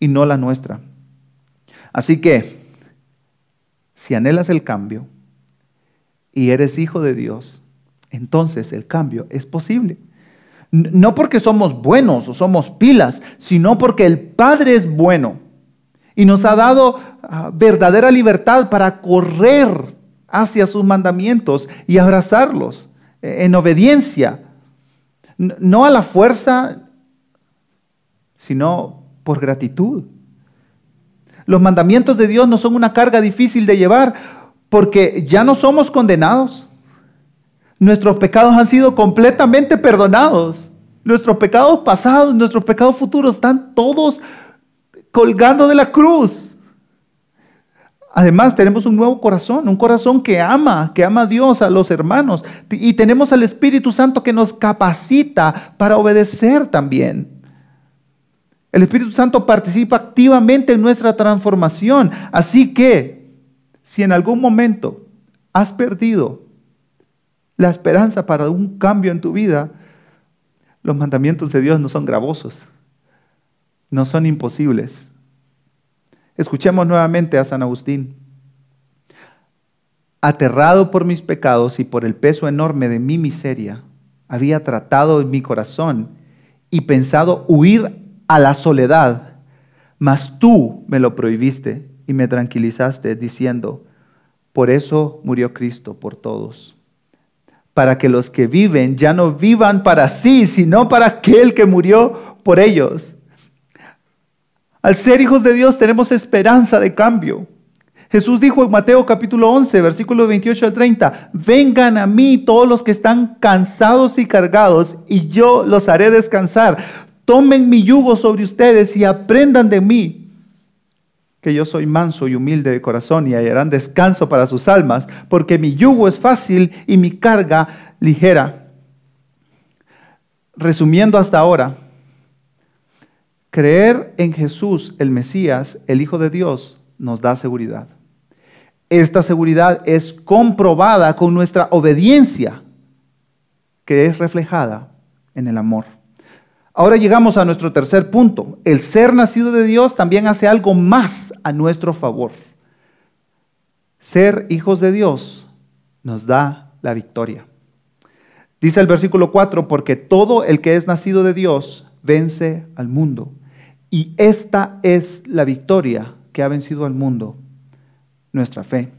y no la nuestra. Así que, si anhelas el cambio y eres hijo de Dios, entonces el cambio es posible. No porque somos buenos o somos pilas, sino porque el Padre es bueno y nos ha dado verdadera libertad para correr hacia sus mandamientos y abrazarlos en obediencia, no a la fuerza, sino por gratitud. Los mandamientos de Dios no son una carga difícil de llevar porque ya no somos condenados. Nuestros pecados han sido completamente perdonados. Nuestros pecados pasados, nuestros pecados futuros están todos colgando de la cruz. Además, tenemos un nuevo corazón, un corazón que ama a Dios, a los hermanos. Y tenemos al Espíritu Santo que nos capacita para obedecer también. El Espíritu Santo participa activamente en nuestra transformación. Así que, si en algún momento has perdido la esperanza para un cambio en tu vida, los mandamientos de Dios no son gravosos, no son imposibles. Escuchemos nuevamente a San Agustín. Aterrado por mis pecados y por el peso enorme de mi miseria, había tratado en mi corazón y pensado huir a la soledad, mas tú me lo prohibiste y me tranquilizaste diciendo: por eso murió Cristo por todos, para que los que viven ya no vivan para sí, sino para aquel que murió por ellos. Al ser hijos de Dios tenemos esperanza de cambio. Jesús dijo en Mateo capítulo 11, versículos 28 al 30, vengan a mí todos los que están cansados y cargados, y yo los haré descansar. Tomen mi yugo sobre ustedes y aprendan de mí, que yo soy manso y humilde de corazón, y hallarán descanso para sus almas, porque mi yugo es fácil y mi carga ligera. Resumiendo hasta ahora, creer en Jesús, el Mesías, el Hijo de Dios, nos da seguridad. Esta seguridad es comprobada con nuestra obediencia, que es reflejada en el amor. Ahora llegamos a nuestro tercer punto. El ser nacido de Dios también hace algo más a nuestro favor. Ser hijos de Dios nos da la victoria. Dice el versículo 4, porque todo el que es nacido de Dios vence al mundo. Y esta es la victoria que ha vencido al mundo, nuestra fe.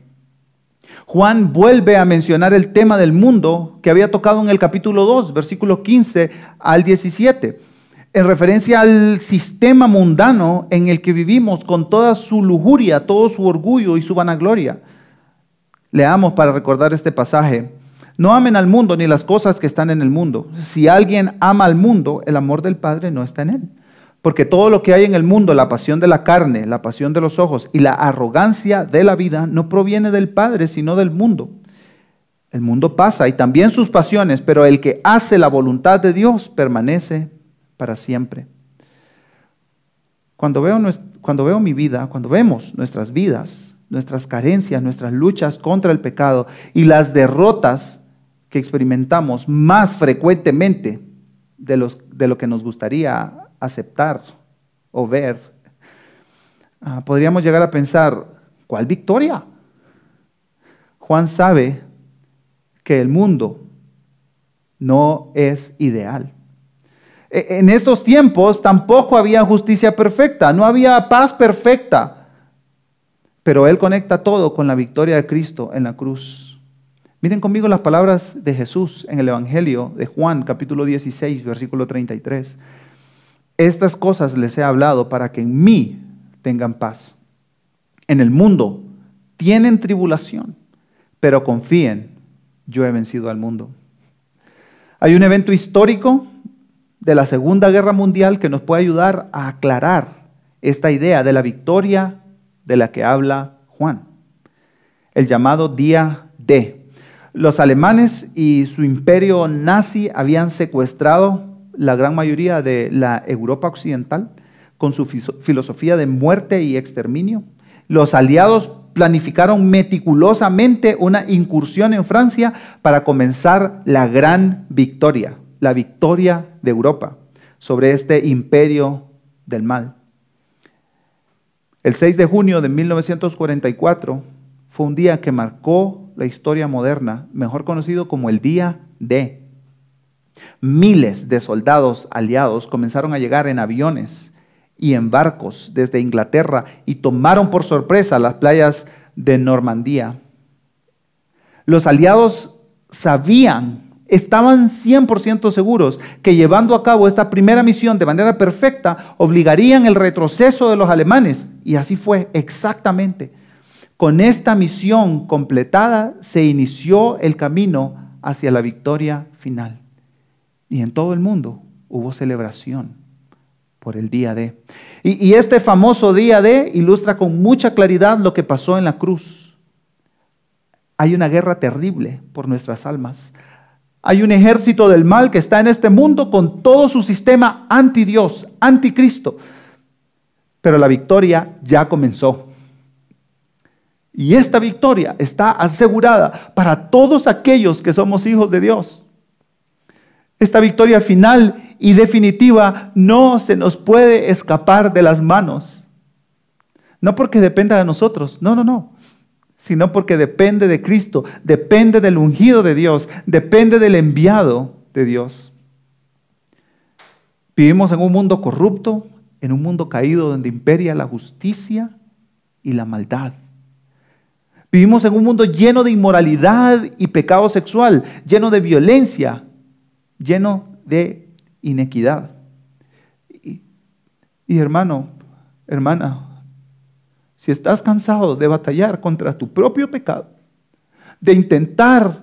Juan vuelve a mencionar el tema del mundo que había tocado en el capítulo 2, versículo 15 al 17, en referencia al sistema mundano en el que vivimos con toda su lujuria, todo su orgullo y su vanagloria. Leamos para recordar este pasaje. No amen al mundo ni las cosas que están en el mundo. Si alguien ama al mundo, el amor del Padre no está en él. Porque todo lo que hay en el mundo, la pasión de la carne, la pasión de los ojos y la arrogancia de la vida, no proviene del Padre, sino del mundo. El mundo pasa y también sus pasiones, pero el que hace la voluntad de Dios permanece para siempre. Cuando veo mi vida, cuando vemos nuestras vidas, nuestras carencias, nuestras luchas contra el pecado y las derrotas que experimentamos más frecuentemente de lo que nos gustaría aceptar o ver, podríamos llegar a pensar, ¿cuál victoria? Juan sabe que el mundo no es ideal. En estos tiempos tampoco había justicia perfecta, no había paz perfecta, pero él conecta todo con la victoria de Cristo en la cruz. Miren conmigo las palabras de Jesús en el Evangelio de Juan, capítulo 16, versículo 33. Estas cosas les he hablado para que en mí tengan paz. En el mundo tienen tribulación, pero confíen, yo he vencido al mundo. Hay un evento histórico de la Segunda Guerra Mundial que nos puede ayudar a aclarar esta idea de la victoria de la que habla Juan. El llamado Día D. Los alemanes y su imperio nazi habían secuestrado la gran mayoría de la Europa occidental con su filosofía de muerte y exterminio. Los aliados planificaron meticulosamente una incursión en Francia para comenzar la gran victoria, la victoria de Europa sobre este imperio del mal. El 6 de junio de 1944 fue un día que marcó la historia moderna, mejor conocido como el Día D. Miles de soldados aliados comenzaron a llegar en aviones y en barcos desde Inglaterra y tomaron por sorpresa las playas de Normandía. Los aliados estaban 100% seguros que llevando a cabo esta primera misión de manera perfecta obligarían el retroceso de los alemanes. Y así fue exactamente. Con esta misión completada se inició el camino hacia la victoria final. Y en todo el mundo hubo celebración por el Día D. Y este famoso Día D ilustra con mucha claridad lo que pasó en la cruz. Hay una guerra terrible por nuestras almas. Hay un ejército del mal que está en este mundo con todo su sistema anti-Dios, anticristo. Pero la victoria ya comenzó. Y esta victoria está asegurada para todos aquellos que somos hijos de Dios. Esta victoria final y definitiva no se nos puede escapar de las manos. No porque dependa de nosotros, no. Sino porque depende de Cristo, depende del ungido de Dios, depende del enviado de Dios. Vivimos en un mundo corrupto, en un mundo caído donde imperia la justicia y la maldad. Vivimos en un mundo lleno de inmoralidad y pecado sexual, lleno de violencia, lleno de inequidad. Y hermano, hermana, si estás cansado de batallar contra tu propio pecado, de intentar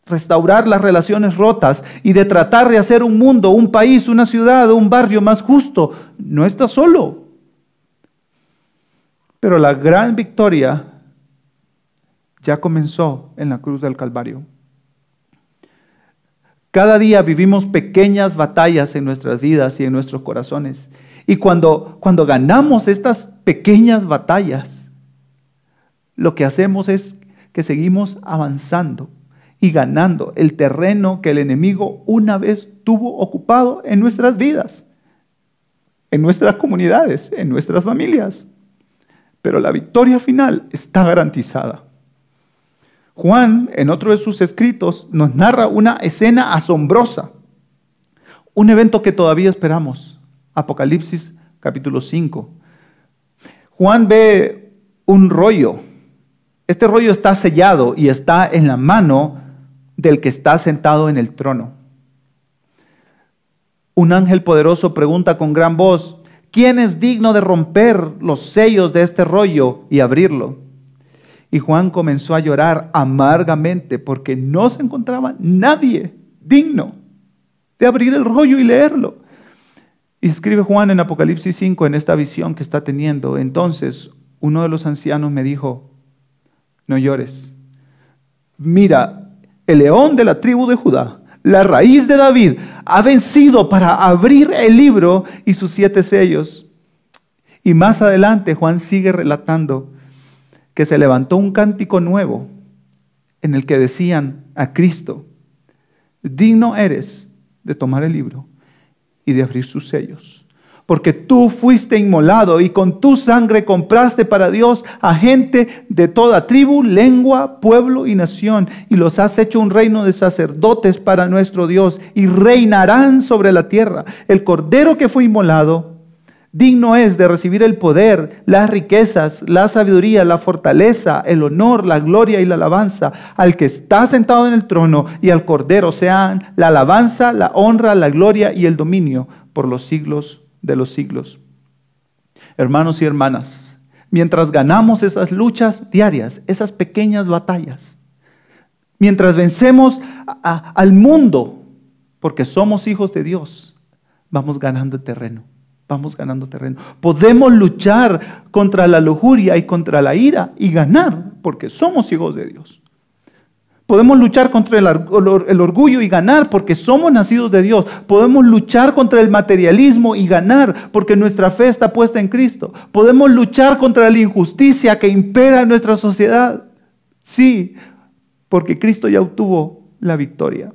restaurar las relaciones rotas y de tratar de hacer un mundo, un país, una ciudad, un barrio más justo, no estás solo. Pero la gran victoria ya comenzó en la cruz del Calvario. Cada día vivimos pequeñas batallas en nuestras vidas y en nuestros corazones. Y cuando ganamos estas pequeñas batallas, lo que hacemos es que seguimos avanzando y ganando el terreno que el enemigo una vez tuvo ocupado en nuestras vidas, en nuestras comunidades, en nuestras familias. Pero la victoria final está garantizada. Juan, en otro de sus escritos, nos narra una escena asombrosa, un evento que todavía esperamos. Apocalipsis capítulo 5. Juan ve un rollo. Este rollo está sellado y está en la mano del que está sentado en el trono. Un ángel poderoso pregunta con gran voz: ¿quién es digno de romper los sellos de este rollo y abrirlo? Y Juan comenzó a llorar amargamente porque no se encontraba nadie digno de abrir el rollo y leerlo. Y escribe Juan en Apocalipsis 5, en esta visión que está teniendo: entonces uno de los ancianos me dijo, no llores. Mira, el león de la tribu de Judá, la raíz de David, ha vencido para abrir el libro y sus 7 sellos. Y más adelante Juan sigue relatando que se levantó un cántico nuevo en el que decían a Cristo: digno eres de tomar el libro y de abrir sus sellos, porque tú fuiste inmolado y con tu sangre compraste para Dios a gente de toda tribu, lengua, pueblo y nación, y los has hecho un reino de sacerdotes para nuestro Dios, y reinarán sobre la tierra. El Cordero que fue inmolado digno es de recibir el poder, las riquezas, la sabiduría, la fortaleza, el honor, la gloria y la alabanza al que está sentado en el trono y al Cordero sean la alabanza, la honra, la gloria y el dominio por los siglos de los siglos. Hermanos y hermanas, mientras ganamos esas luchas diarias, esas pequeñas batallas, mientras vencemos al mundo, porque somos hijos de Dios, vamos ganando terreno. Vamos ganando terreno. Podemos luchar contra la lujuria y contra la ira y ganar porque somos hijos de Dios. Podemos luchar contra el orgullo y ganar porque somos nacidos de Dios. Podemos luchar contra el materialismo y ganar porque nuestra fe está puesta en Cristo. Podemos luchar contra la injusticia que impera en nuestra sociedad. Sí, porque Cristo ya obtuvo la victoria.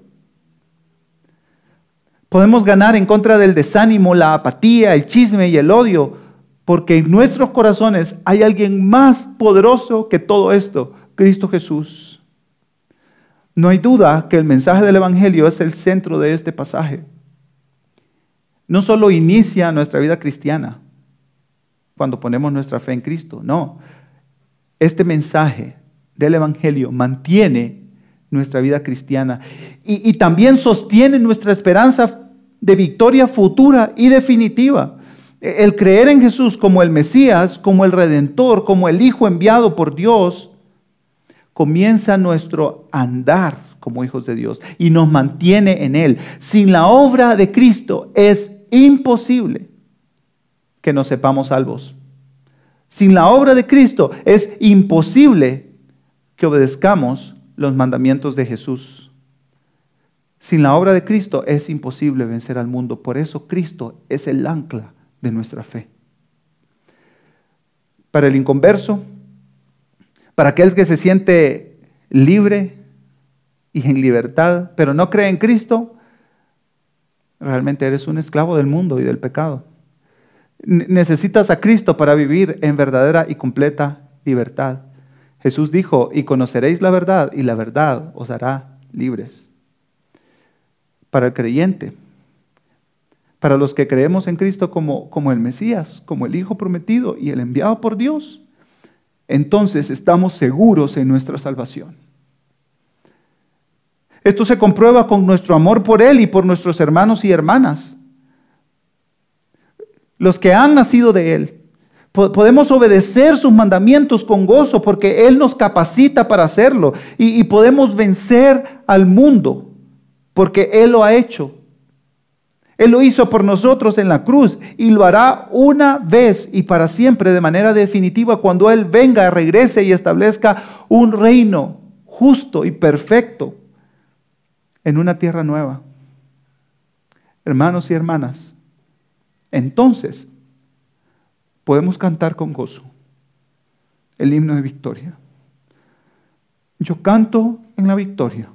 Podemos ganar en contra del desánimo, la apatía, el chisme y el odio, porque en nuestros corazones hay alguien más poderoso que todo esto, Cristo Jesús. No hay duda que el mensaje del Evangelio es el centro de este pasaje. No solo inicia nuestra vida cristiana cuando ponemos nuestra fe en Cristo, no. Este mensaje del Evangelio mantiene nuestra vida cristiana y también sostiene nuestra esperanza de victoria futura y definitiva. El creer en Jesús como el Mesías, como el Redentor, como el Hijo enviado por Dios, comienza nuestro andar como hijos de Dios y nos mantiene en Él. Sin la obra de Cristo es imposible que nos sepamos salvos. Sin la obra de Cristo es imposible que obedezcamos los mandamientos de Jesús. Sin la obra de Cristo es imposible vencer al mundo. Por eso Cristo es el ancla de nuestra fe. Para el inconverso, para aquel que se siente libre y en libertad, pero no cree en Cristo, realmente eres un esclavo del mundo y del pecado. Necesitas a Cristo para vivir en verdadera y completa libertad. Jesús dijo: y conoceréis la verdad, y la verdad os hará libres. Para el creyente, para los que creemos en Cristo como el Mesías, como el Hijo prometido y el enviado por Dios, entonces estamos seguros en nuestra salvación. Esto se comprueba con nuestro amor por Él y por nuestros hermanos y hermanas, los que han nacido de Él. Podemos obedecer sus mandamientos con gozo porque Él nos capacita para hacerlo y podemos vencer al mundo porque Él lo ha hecho. Él lo hizo por nosotros en la cruz y lo hará una vez y para siempre de manera definitiva cuando Él venga, regrese y establezca un reino justo y perfecto en una tierra nueva. Hermanos y hermanas, entonces podemos cantar con gozo el himno de victoria. Yo canto en la victoria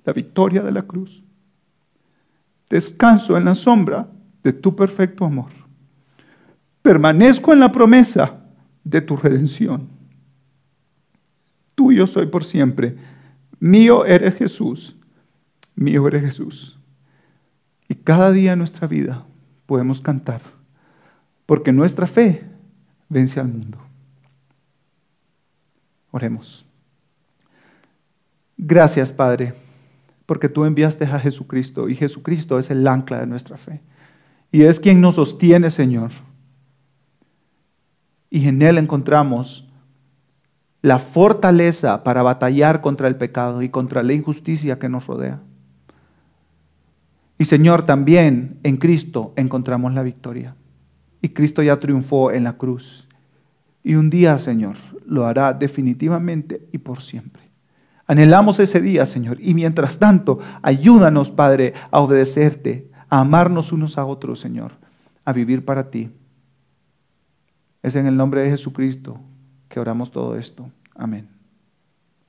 de la cruz. Descanso en la sombra de tu perfecto amor. Permanezco en la promesa de tu redención. Tuyo soy por siempre. Mío eres Jesús. Mío eres Jesús. Y cada día en nuestra vida podemos cantar, porque nuestra fe vence al mundo. Oremos. Gracias, Padre, porque tú enviaste a Jesucristo y Jesucristo es el ancla de nuestra fe. Y es quien nos sostiene, Señor. Y en Él encontramos la fortaleza para batallar contra el pecado y contra la injusticia que nos rodea. Y Señor, también en Cristo encontramos la victoria. Y Cristo ya triunfó en la cruz. Y un día, Señor, lo hará definitivamente y por siempre. Anhelamos ese día, Señor, y mientras tanto, ayúdanos, Padre, a obedecerte, a amarnos unos a otros, Señor, a vivir para ti. Es en el nombre de Jesucristo que oramos todo esto. Amén.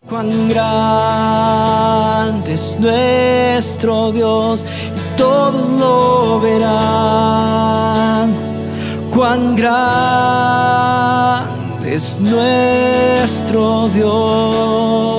Cuán grande es nuestro Dios, y todos lo verán. Cuán grande es nuestro Dios.